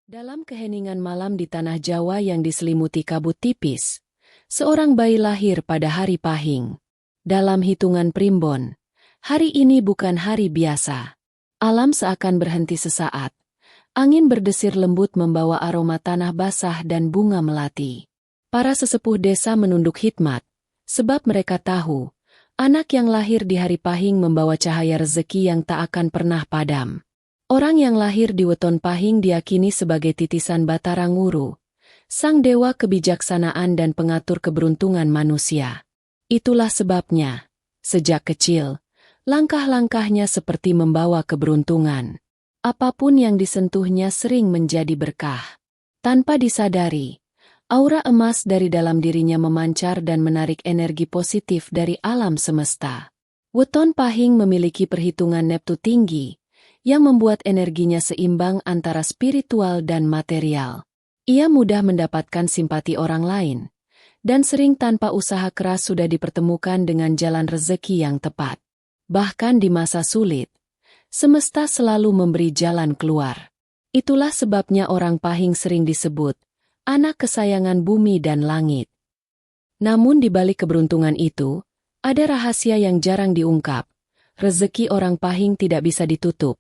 Dalam keheningan malam di tanah Jawa yang diselimuti kabut tipis, seorang bayi lahir pada hari Pahing. Dalam hitungan primbon, hari ini bukan hari biasa. Alam seakan berhenti sesaat. Angin berdesir lembut membawa aroma tanah basah dan bunga melati. Para sesepuh desa menunduk hikmat, sebab mereka tahu, anak yang lahir di hari Pahing membawa cahaya rezeki yang tak akan pernah padam. Orang yang lahir di weton Pahing diyakini sebagai titisan Batara Nguru, sang dewa kebijaksanaan dan pengatur keberuntungan manusia. Itulah sebabnya, sejak kecil, langkah-langkahnya seperti membawa keberuntungan. Apapun yang disentuhnya sering menjadi berkah. Tanpa disadari, aura emas dari dalam dirinya memancar dan menarik energi positif dari alam semesta. Weton Pahing memiliki perhitungan neptu tinggi, yang membuat energinya seimbang antara spiritual dan material. Ia mudah mendapatkan simpati orang lain, dan sering tanpa usaha keras sudah dipertemukan dengan jalan rezeki yang tepat. Bahkan di masa sulit, semesta selalu memberi jalan keluar. Itulah sebabnya orang Pahing sering disebut anak kesayangan bumi dan langit. Namun di balik keberuntungan itu, ada rahasia yang jarang diungkap. Rezeki orang Pahing tidak bisa ditutup,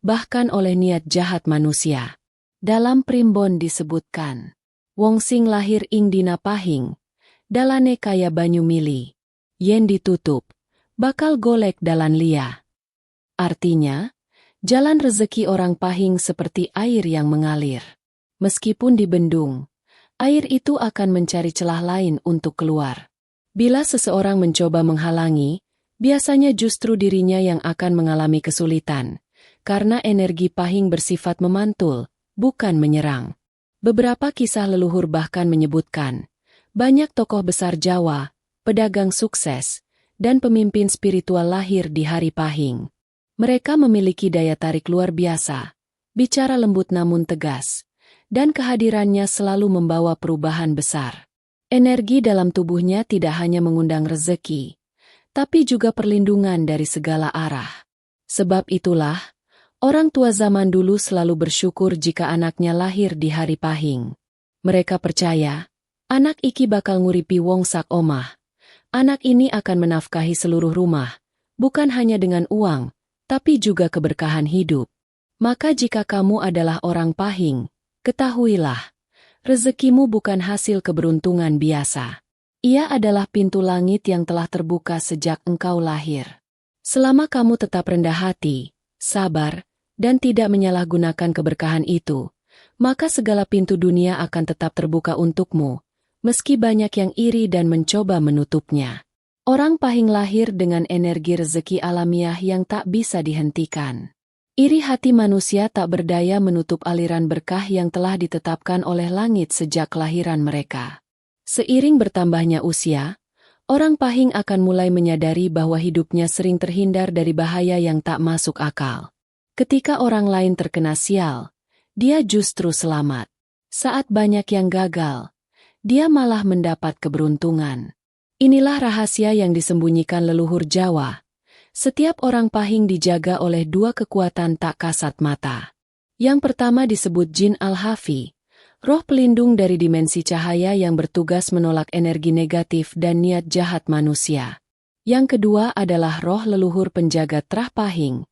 bahkan oleh niat jahat manusia. Dalam primbon disebutkan, wong sing lahir ing dina Pahing, dalane kaya banyu mili, yen ditutup, bakal golek dalan lia. Artinya, jalan rezeki orang Pahing seperti air yang mengalir. Meskipun dibendung, air itu akan mencari celah lain untuk keluar. Bila seseorang mencoba menghalangi, biasanya justru dirinya yang akan mengalami kesulitan. Karena energi Pahing bersifat memantul, bukan menyerang. Beberapa kisah leluhur bahkan menyebutkan, banyak tokoh besar Jawa, pedagang sukses, dan pemimpin spiritual lahir di hari Pahing. Mereka memiliki daya tarik luar biasa, bicara lembut namun tegas, dan kehadirannya selalu membawa perubahan besar. Energi dalam tubuhnya tidak hanya mengundang rezeki, tapi juga perlindungan dari segala arah. Sebab itulah, orang tua zaman dulu selalu bersyukur jika anaknya lahir di hari Pahing. Mereka percaya, anak iki bakal nguripi wong sak omah. Anak ini akan menafkahi seluruh rumah, bukan hanya dengan uang, tapi juga keberkahan hidup. Maka jika kamu adalah orang Pahing, ketahuilah, rezekimu bukan hasil keberuntungan biasa. Ia adalah pintu langit yang telah terbuka sejak engkau lahir. Selama kamu tetap rendah hati, sabar, dan tidak menyalahgunakan keberkahan itu, maka segala pintu dunia akan tetap terbuka untukmu, meski banyak yang iri dan mencoba menutupnya. Orang Pahing lahir dengan energi rezeki alamiah yang tak bisa dihentikan. Iri hati manusia tak berdaya menutup aliran berkah yang telah ditetapkan oleh langit sejak kelahiran mereka. Seiring bertambahnya usia, orang Pahing akan mulai menyadari bahwa hidupnya sering terhindar dari bahaya yang tak masuk akal. Ketika orang lain terkena sial, dia justru selamat. Saat banyak yang gagal, dia malah mendapat keberuntungan. Inilah rahasia yang disembunyikan leluhur Jawa. Setiap orang Pahing dijaga oleh dua kekuatan tak kasat mata. Yang pertama disebut Jin Al-Hafi, roh pelindung dari dimensi cahaya yang bertugas menolak energi negatif dan niat jahat manusia. Yang kedua adalah roh leluhur penjaga Trah Pahing,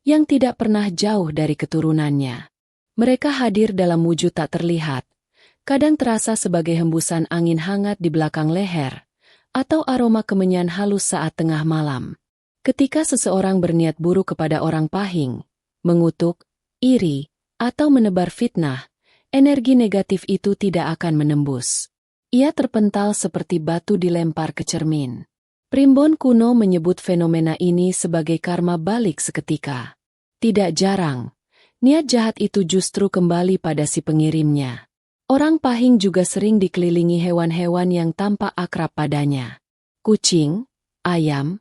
yang tidak pernah jauh dari keturunannya. Mereka hadir dalam wujud tak terlihat, kadang terasa sebagai hembusan angin hangat di belakang leher, atau aroma kemenyan halus saat tengah malam. Ketika seseorang berniat buruk kepada orang Pahing, mengutuk, iri, atau menebar fitnah, energi negatif itu tidak akan menembus. Ia terpental seperti batu dilempar ke cermin. Primbon kuno menyebut fenomena ini sebagai karma balik seketika. Tidak jarang, niat jahat itu justru kembali pada si pengirimnya. Orang Pahing juga sering dikelilingi hewan-hewan yang tampak akrab padanya. Kucing, ayam,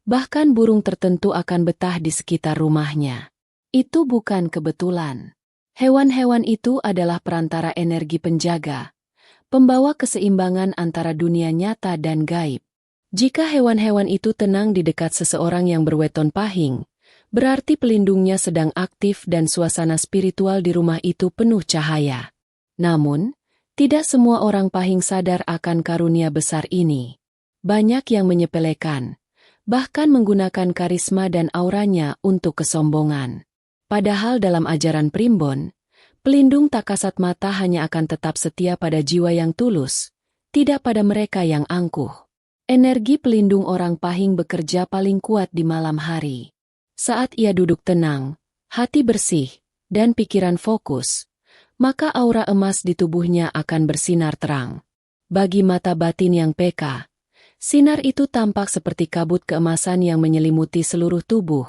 bahkan burung tertentu akan betah di sekitar rumahnya. Itu bukan kebetulan. Hewan-hewan itu adalah perantara energi penjaga, pembawa keseimbangan antara dunia nyata dan gaib. Jika hewan-hewan itu tenang di dekat seseorang yang berweton Pahing, Berarti pelindungnya sedang aktif dan suasana spiritual di rumah itu penuh cahaya. Namun, tidak semua orang Pahing sadar akan karunia besar ini. Banyak yang menyepelekan, bahkan menggunakan karisma dan auranya untuk kesombongan. Padahal dalam ajaran Primbon, pelindung tak kasat mata hanya akan tetap setia pada jiwa yang tulus, tidak pada mereka yang angkuh. Energi pelindung orang Pahing bekerja paling kuat di malam hari. Saat ia duduk tenang, hati bersih, dan pikiran fokus, maka aura emas di tubuhnya akan bersinar terang. Bagi mata batin yang peka, sinar itu tampak seperti kabut keemasan yang menyelimuti seluruh tubuh,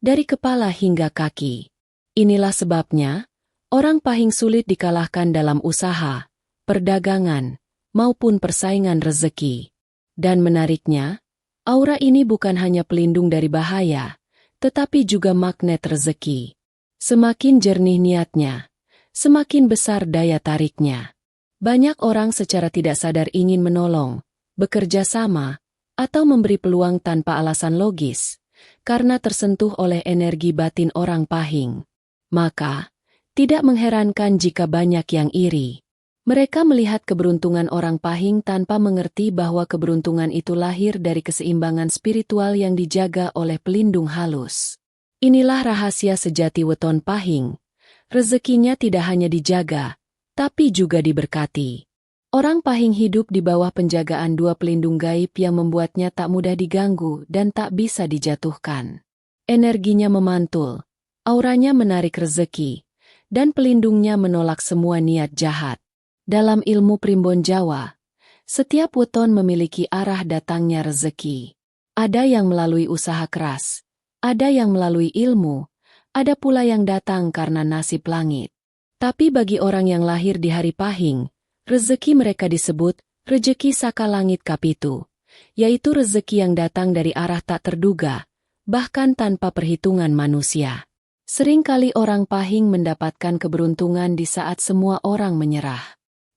dari kepala hingga kaki. Inilah sebabnya, orang Pahing sulit dikalahkan dalam usaha, perdagangan, maupun persaingan rezeki. Dan menariknya, aura ini bukan hanya pelindung dari bahaya, tetapi juga magnet rezeki. Semakin jernih niatnya, semakin besar daya tariknya. Banyak orang secara tidak sadar ingin menolong, bekerja sama, atau memberi peluang tanpa alasan logis, karena tersentuh oleh energi batin orang Pahing. Maka, tidak mengherankan jika banyak yang iri. Mereka melihat keberuntungan orang Pahing tanpa mengerti bahwa keberuntungan itu lahir dari keseimbangan spiritual yang dijaga oleh pelindung halus. Inilah rahasia sejati weton Pahing. Rezekinya tidak hanya dijaga, tapi juga diberkati. Orang Pahing hidup di bawah penjagaan dua pelindung gaib yang membuatnya tak mudah diganggu dan tak bisa dijatuhkan. Energinya memantul, auranya menarik rezeki, dan pelindungnya menolak semua niat jahat. Dalam ilmu Primbon Jawa, setiap weton memiliki arah datangnya rezeki. Ada yang melalui usaha keras, ada yang melalui ilmu, ada pula yang datang karena nasib langit. Tapi bagi orang yang lahir di hari Pahing, rezeki mereka disebut rezeki saka langit kapitu, yaitu rezeki yang datang dari arah tak terduga, bahkan tanpa perhitungan manusia. Seringkali orang Pahing mendapatkan keberuntungan di saat semua orang menyerah.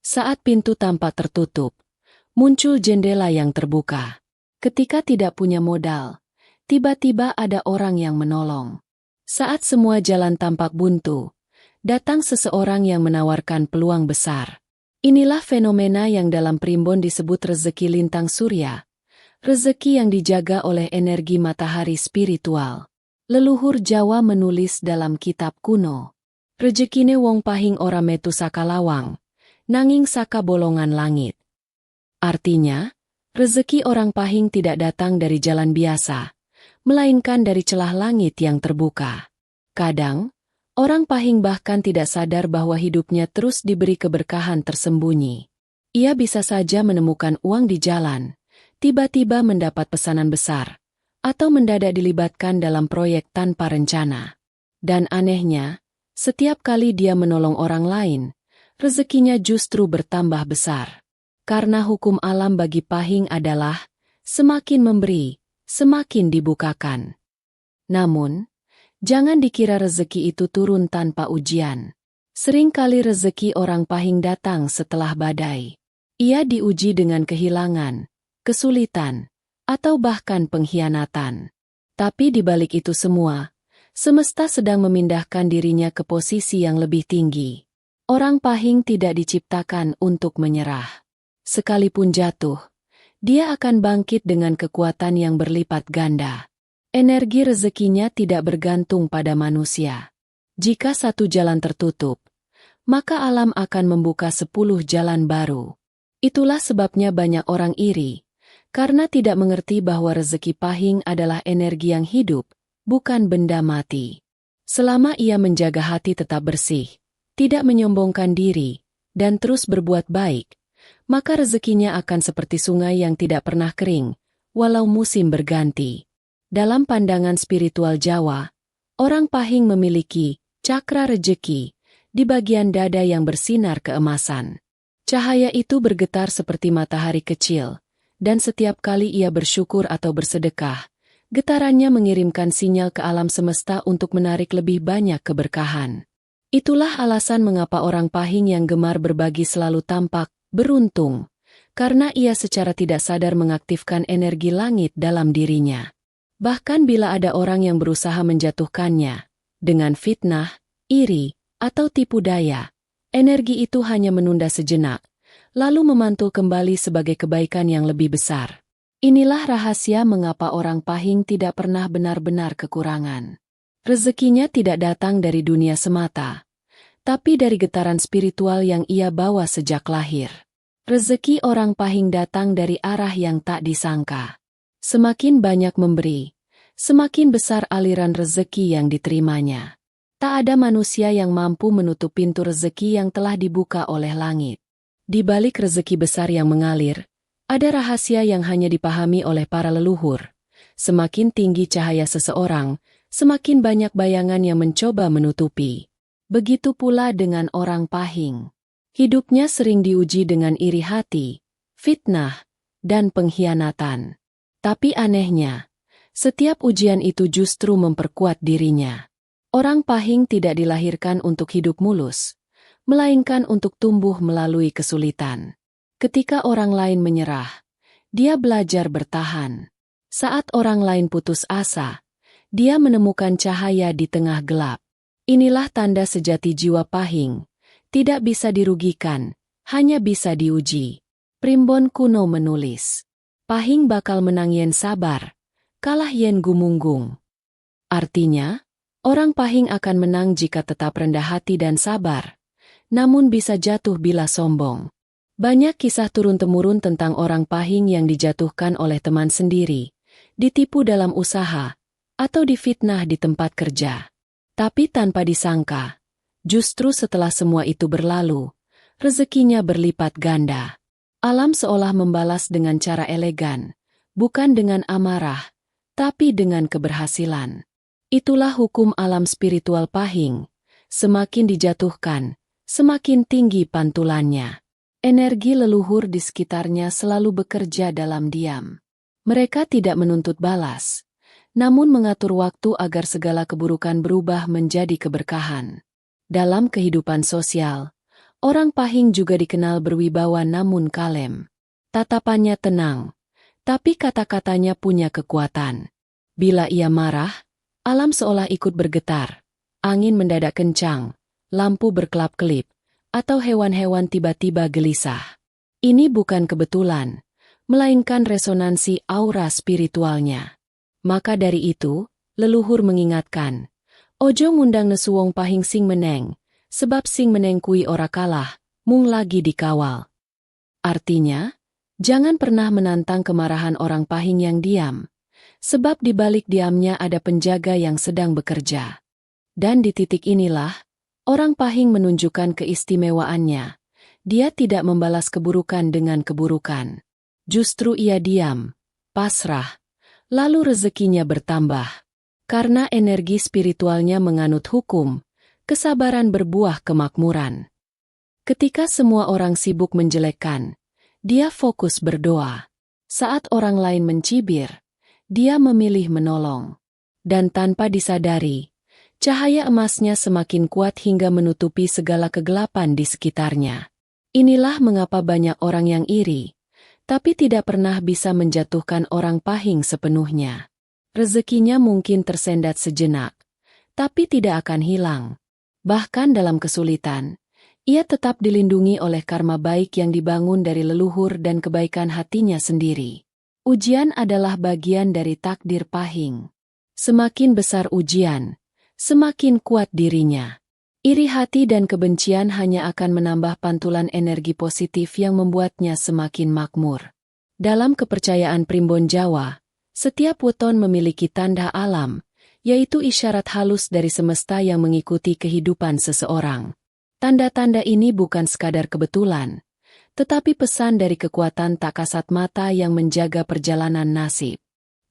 Saat pintu tampak tertutup, muncul jendela yang terbuka. Ketika tidak punya modal, tiba-tiba ada orang yang menolong. Saat semua jalan tampak buntu, datang seseorang yang menawarkan peluang besar. Inilah fenomena yang dalam Primbon disebut rezeki lintang surya, rezeki yang dijaga oleh energi matahari spiritual. Leluhur Jawa menulis dalam kitab kuno, "Rejekine wong Pahing ora metu saka lawang, nanging saka bolongan langit." Artinya, rezeki orang Pahing tidak datang dari jalan biasa, melainkan dari celah langit yang terbuka. Kadang, orang Pahing bahkan tidak sadar bahwa hidupnya terus diberi keberkahan tersembunyi. Ia bisa saja menemukan uang di jalan, tiba-tiba mendapat pesanan besar, atau mendadak dilibatkan dalam proyek tanpa rencana. Dan anehnya, setiap kali dia menolong orang lain, rezekinya justru bertambah besar. Karena hukum alam bagi Pahing adalah, semakin memberi, semakin dibukakan. Namun, jangan dikira rezeki itu turun tanpa ujian. Seringkali rezeki orang Pahing datang setelah badai. Ia diuji dengan kehilangan, kesulitan, atau bahkan pengkhianatan. Tapi di balik itu semua, semesta sedang memindahkan dirinya ke posisi yang lebih tinggi. Orang Pahing tidak diciptakan untuk menyerah. Sekalipun jatuh, dia akan bangkit dengan kekuatan yang berlipat ganda. Energi rezekinya tidak bergantung pada manusia. Jika satu jalan tertutup, maka alam akan membuka 10 jalan baru. Itulah sebabnya banyak orang iri, karena tidak mengerti bahwa rezeki Pahing adalah energi yang hidup, bukan benda mati. Selama ia menjaga hati tetap bersih, tidak menyombongkan diri, dan terus berbuat baik, maka rezekinya akan seperti sungai yang tidak pernah kering, walau musim berganti. Dalam pandangan spiritual Jawa, orang Pahing memiliki cakra rezeki di bagian dada yang bersinar keemasan. Cahaya itu bergetar seperti matahari kecil, dan setiap kali ia bersyukur atau bersedekah, getarannya mengirimkan sinyal ke alam semesta untuk menarik lebih banyak keberkahan. Itulah alasan mengapa orang Pahing yang gemar berbagi selalu tampak beruntung, karena ia secara tidak sadar mengaktifkan energi langit dalam dirinya. Bahkan bila ada orang yang berusaha menjatuhkannya, dengan fitnah, iri, atau tipu daya, energi itu hanya menunda sejenak, lalu memantul kembali sebagai kebaikan yang lebih besar. Inilah rahasia mengapa orang Pahing tidak pernah benar-benar kekurangan. Rezekinya tidak datang dari dunia semata, tapi dari getaran spiritual yang ia bawa sejak lahir. Rezeki orang Pahing datang dari arah yang tak disangka. Semakin banyak memberi, semakin besar aliran rezeki yang diterimanya. Tak ada manusia yang mampu menutup pintu rezeki yang telah dibuka oleh langit. Di balik rezeki besar yang mengalir, ada rahasia yang hanya dipahami oleh para leluhur. Semakin tinggi cahaya seseorang, semakin banyak bayangan yang mencoba menutupi. Begitu pula dengan orang Pahing. Hidupnya sering diuji dengan iri hati, fitnah, dan pengkhianatan. Tapi anehnya, setiap ujian itu justru memperkuat dirinya. Orang Pahing tidak dilahirkan untuk hidup mulus, melainkan untuk tumbuh melalui kesulitan. Ketika orang lain menyerah, dia belajar bertahan. Saat orang lain putus asa, dia menemukan cahaya di tengah gelap. Inilah tanda sejati jiwa Pahing. Tidak bisa dirugikan, hanya bisa diuji. Primbon kuno menulis, Pahing bakal menang yen sabar, kalah yen gumunggung. Artinya, orang Pahing akan menang jika tetap rendah hati dan sabar, namun bisa jatuh bila sombong. Banyak kisah turun-temurun tentang orang Pahing yang dijatuhkan oleh teman sendiri, ditipu dalam usaha, atau difitnah di tempat kerja. Tapi tanpa disangka, justru setelah semua itu berlalu, rezekinya berlipat ganda. Alam seolah membalas dengan cara elegan, bukan dengan amarah, tapi dengan keberhasilan. Itulah hukum alam spiritual Pahing. Semakin dijatuhkan, semakin tinggi pantulannya. Energi leluhur di sekitarnya selalu bekerja dalam diam. Mereka tidak menuntut balas, namun mengatur waktu agar segala keburukan berubah menjadi keberkahan. Dalam kehidupan sosial, orang Pahing juga dikenal berwibawa namun kalem. Tatapannya tenang, tapi kata-katanya punya kekuatan. Bila ia marah, alam seolah ikut bergetar. Angin mendadak kencang, lampu berkelap-kelip, atau hewan-hewan tiba-tiba gelisah. Ini bukan kebetulan, melainkan resonansi aura spiritualnya. Maka dari itu, leluhur mengingatkan, ojo ngundang nesuwong Pahing sing meneng, sebab sing meneng kui ora kalah, mung lagi dikawal. Artinya, jangan pernah menantang kemarahan orang Pahing yang diam, sebab di balik diamnya ada penjaga yang sedang bekerja. Dan di titik inilah, orang Pahing menunjukkan keistimewaannya. Dia tidak membalas keburukan dengan keburukan. Justru ia diam, pasrah, lalu rezekinya bertambah. Karena energi spiritualnya menganut hukum, kesabaran berbuah kemakmuran. Ketika semua orang sibuk menjelekkan, dia fokus berdoa. Saat orang lain mencibir, dia memilih menolong. Dan tanpa disadari, cahaya emasnya semakin kuat hingga menutupi segala kegelapan di sekitarnya. Inilah mengapa banyak orang yang iri, tapi tidak pernah bisa menjatuhkan orang Pahing sepenuhnya. Rezekinya mungkin tersendat sejenak, tapi tidak akan hilang. Bahkan dalam kesulitan, ia tetap dilindungi oleh karma baik yang dibangun dari leluhur dan kebaikan hatinya sendiri. Ujian adalah bagian dari takdir Pahing. Semakin besar ujian, semakin kuat dirinya. Iri hati dan kebencian hanya akan menambah pantulan energi positif yang membuatnya semakin makmur. Dalam kepercayaan Primbon Jawa, setiap weton memiliki tanda alam, yaitu isyarat halus dari semesta yang mengikuti kehidupan seseorang. Tanda-tanda ini bukan sekadar kebetulan, tetapi pesan dari kekuatan tak kasat mata yang menjaga perjalanan nasib.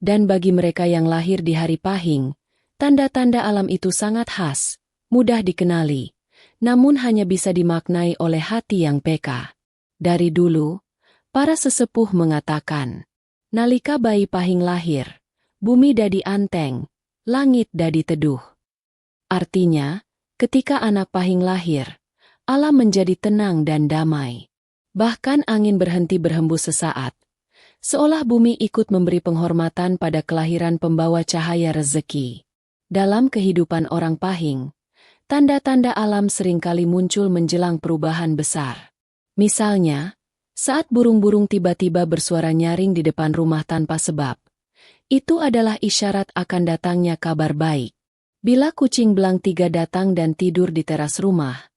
Dan bagi mereka yang lahir di hari Pahing, tanda-tanda alam itu sangat khas, mudah dikenali, namun hanya bisa dimaknai oleh hati yang peka. Dari dulu, para sesepuh mengatakan, nalika bayi Pahing lahir, bumi dadi anteng, langit dadi teduh. Artinya, ketika anak Pahing lahir, alam menjadi tenang dan damai. Bahkan angin berhenti berhembus sesaat, Seolah bumi ikut memberi penghormatan pada kelahiran pembawa cahaya rezeki. Dalam kehidupan orang Pahing, tanda-tanda alam seringkali muncul menjelang perubahan besar. Misalnya, saat burung-burung tiba-tiba bersuara nyaring di depan rumah tanpa sebab, itu adalah isyarat akan datangnya kabar baik. Bila kucing belang 3 datang dan tidur di teras rumah,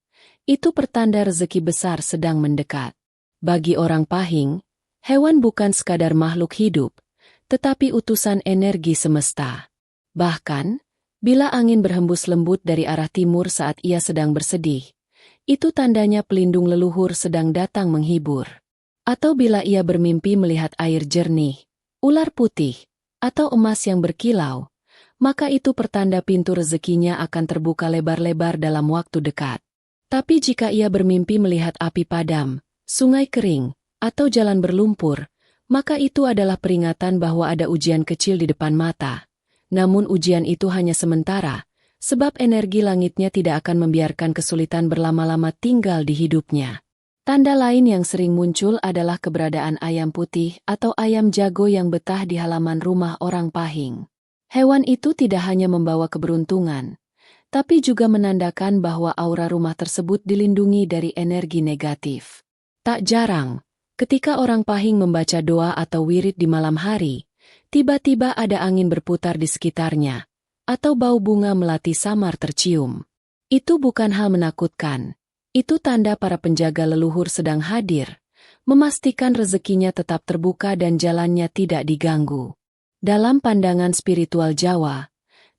itu pertanda rezeki besar sedang mendekat. Bagi orang Pahing, hewan bukan sekadar makhluk hidup, tetapi utusan energi semesta. Bahkan, bila angin berhembus lembut dari arah timur saat ia sedang bersedih, itu tandanya pelindung leluhur sedang datang menghibur. Atau bila ia bermimpi melihat air jernih, ular putih, atau emas yang berkilau, maka itu pertanda pintu rezekinya akan terbuka lebar-lebar dalam waktu dekat. Tapi jika ia bermimpi melihat api padam, sungai kering, atau jalan berlumpur, maka itu adalah peringatan bahwa ada ujian kecil di depan mata. Namun ujian itu hanya sementara, sebab energi langitnya tidak akan membiarkan kesulitan berlama-lama tinggal di hidupnya. Tanda lain yang sering muncul adalah keberadaan ayam putih atau ayam jago yang betah di halaman rumah orang Pahing. Hewan itu tidak hanya membawa keberuntungan, tapi juga menandakan bahwa aura rumah tersebut dilindungi dari energi negatif. Tak jarang, ketika orang Pahing membaca doa atau wirid di malam hari, tiba-tiba ada angin berputar di sekitarnya, atau bau bunga melati samar tercium. Itu bukan hal menakutkan. Itu tanda para penjaga leluhur sedang hadir, memastikan rezekinya tetap terbuka dan jalannya tidak diganggu. Dalam pandangan spiritual Jawa,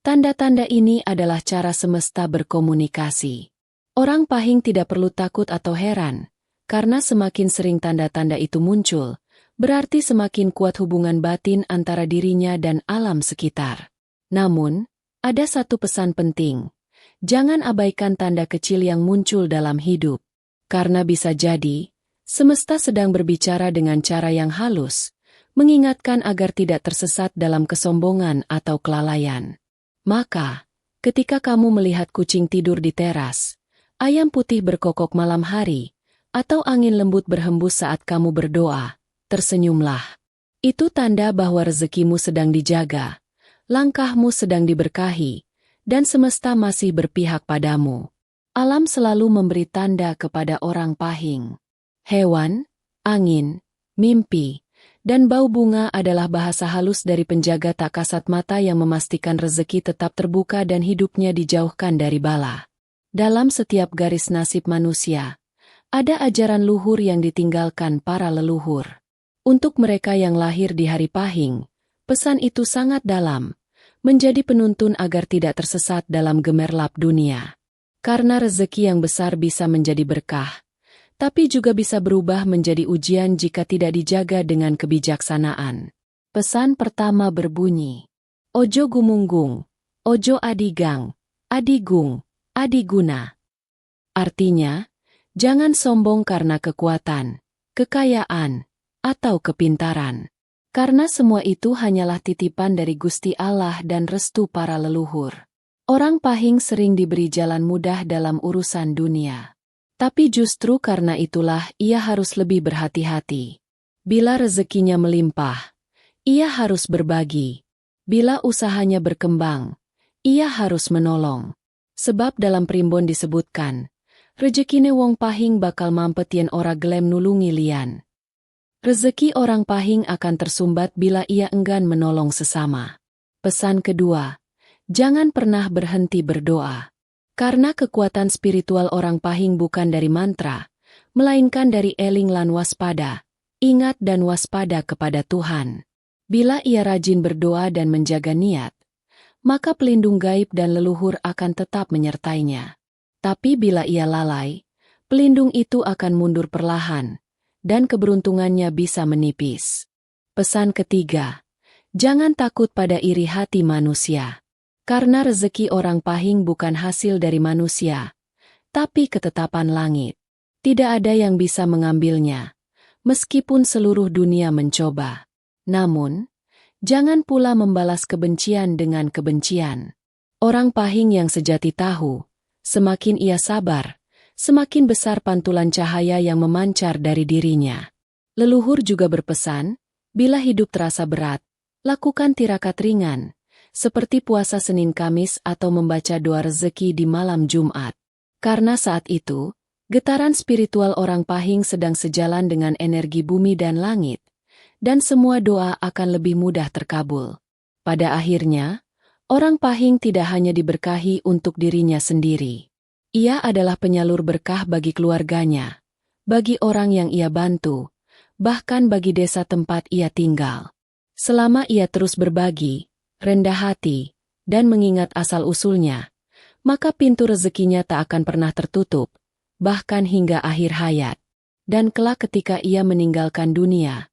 tanda-tanda ini adalah cara semesta berkomunikasi. Orang Pahing tidak perlu takut atau heran, karena semakin sering tanda-tanda itu muncul, berarti semakin kuat hubungan batin antara dirinya dan alam sekitar. Namun, ada satu pesan penting. Jangan abaikan tanda kecil yang muncul dalam hidup. Karena bisa jadi, semesta sedang berbicara dengan cara yang halus, mengingatkan agar tidak tersesat dalam kesombongan atau kelalaian. Maka, ketika kamu melihat kucing tidur di teras, ayam putih berkokok malam hari, atau angin lembut berhembus saat kamu berdoa, tersenyumlah. Itu tanda bahwa rezekimu sedang dijaga, langkahmu sedang diberkahi, dan semesta masih berpihak padamu. Alam selalu memberi tanda kepada orang Pahing. Hewan, angin, mimpi, dan bau bunga adalah bahasa halus dari penjaga tak kasat mata yang memastikan rezeki tetap terbuka dan hidupnya dijauhkan dari bala. Dalam setiap garis nasib manusia, ada ajaran luhur yang ditinggalkan para leluhur. Untuk mereka yang lahir di hari Pahing, pesan itu sangat dalam, menjadi penuntun agar tidak tersesat dalam gemerlap dunia. Karena rezeki yang besar bisa menjadi berkah, tapi juga bisa berubah menjadi ujian jika tidak dijaga dengan kebijaksanaan. Pesan pertama berbunyi, Ojo gumunggung, ojo adigang, adigung, adiguna. Artinya, jangan sombong karena kekuatan, kekayaan, atau kepintaran. Karena semua itu hanyalah titipan dari Gusti Allah dan restu para leluhur. Orang Pahing sering diberi jalan mudah dalam urusan dunia. Tapi justru karena itulah ia harus lebih berhati-hati. Bila rezekinya melimpah, ia harus berbagi. Bila usahanya berkembang, ia harus menolong. Sebab dalam primbon disebutkan, rezekine wong Pahing bakal mampet yen ora gelem nulungi lian. Rezeki orang Pahing akan tersumbat bila ia enggan menolong sesama. Pesan kedua, jangan pernah berhenti berdoa. Karena kekuatan spiritual orang Pahing bukan dari mantra, melainkan dari eling lan waspada, ingat dan waspada kepada Tuhan. Bila ia rajin berdoa dan menjaga niat, maka pelindung gaib dan leluhur akan tetap menyertainya. Tapi bila ia lalai, pelindung itu akan mundur perlahan, dan keberuntungannya bisa menipis. Pesan ketiga, jangan takut pada iri hati manusia. Karena rezeki orang Pahing bukan hasil dari manusia, tapi ketetapan langit. Tidak ada yang bisa mengambilnya, meskipun seluruh dunia mencoba. Namun, jangan pula membalas kebencian dengan kebencian. Orang Pahing yang sejati tahu, semakin ia sabar, semakin besar pantulan cahaya yang memancar dari dirinya. Leluhur juga berpesan, Bila hidup terasa berat, lakukan tirakat ringan, seperti puasa Senin Kamis atau membaca doa rezeki di malam Jumat. Karena saat itu, getaran spiritual orang Pahing sedang sejalan dengan energi bumi dan langit, dan semua doa akan lebih mudah terkabul. Pada akhirnya, orang Pahing tidak hanya diberkahi untuk dirinya sendiri. Ia adalah penyalur berkah bagi keluarganya, bagi orang yang ia bantu, bahkan bagi desa tempat ia tinggal. Selama ia terus berbagi, rendah hati, dan mengingat asal-usulnya, maka pintu rezekinya tak akan pernah tertutup, bahkan hingga akhir hayat. Dan kelak ketika ia meninggalkan dunia,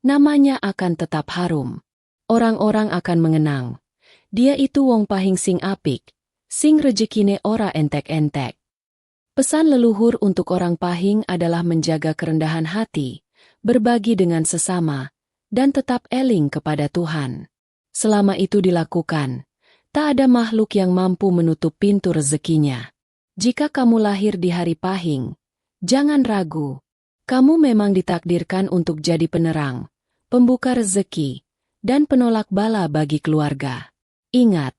namanya akan tetap harum. Orang-orang akan mengenang, dia itu wong Pahing sing apik, sing rejekine ora entek-entek. Pesan leluhur untuk orang Pahing adalah menjaga kerendahan hati, berbagi dengan sesama, dan tetap eling kepada Tuhan. Selama itu dilakukan, tak ada makhluk yang mampu menutup pintu rezekinya. Jika kamu lahir di hari Pahing, jangan ragu. Kamu memang ditakdirkan untuk jadi penerang, pembuka rezeki, dan penolak bala bagi keluarga. Ingat,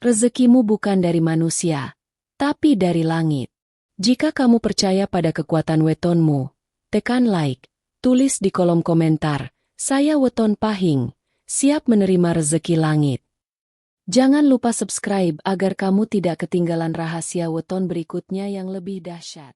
rezekimu bukan dari manusia, tapi dari langit. Jika kamu percaya pada kekuatan wetonmu, tekan like, tulis di kolom komentar, saya weton Pahing, siap menerima rezeki langit. Jangan lupa subscribe agar kamu tidak ketinggalan rahasia weton berikutnya yang lebih dahsyat.